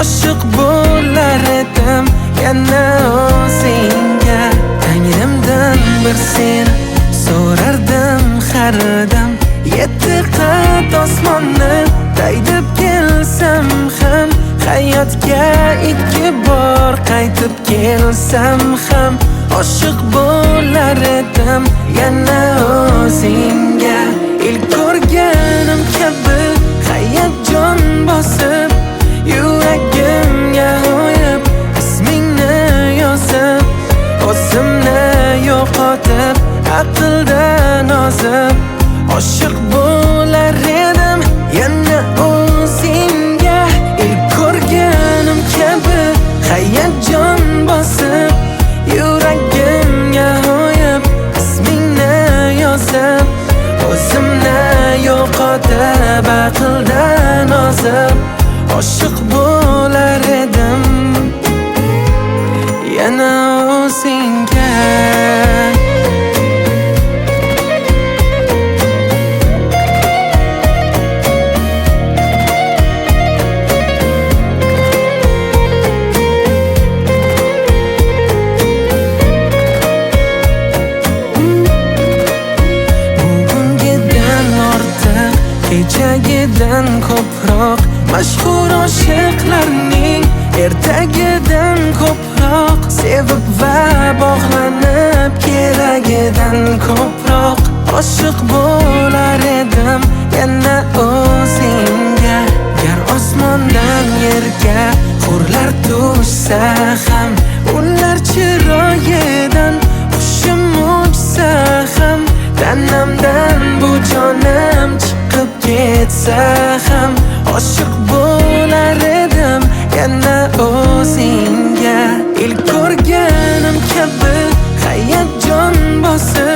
oshiq bo'lar edim yana o'zingga. Tangrimdan bir seni so'rardim har dam, yetti qat osmonni daydib kelsam ham, hayotga ikki bor qaytib kelsam ham, oshiq bo'lar edim yana o'zingga. Ilk ko'rganim kabi hayajon bosib, yuragimga o'yib ismingni yozib, o'zimni yo'qotib aqldan ozib, oshiq bo'lar edim yana o'zingga. Ilk ko'rganim kabi hayajon bosib, yuragimga o'yib ismingni yozib, o'zimni yo'qotib aqldan ozib, oshiq bo'lar edim yana o'zingga. Kechagidan ko'proq mashhur oshiqlarning ertagidan ko'proq sevib va bog'lanib, keragidan ko'proq oshiq bo'lar edim yana o'zingga. Gar osmondan yerga hurlar tushsa ham, ular chiroyidan hushim uchsa ham, tanamdan bu jonim chiqib ketsa ham, oshiq bo'lar edim yana o'zingga. Ilk ko'rganim kabi hayajon bosib,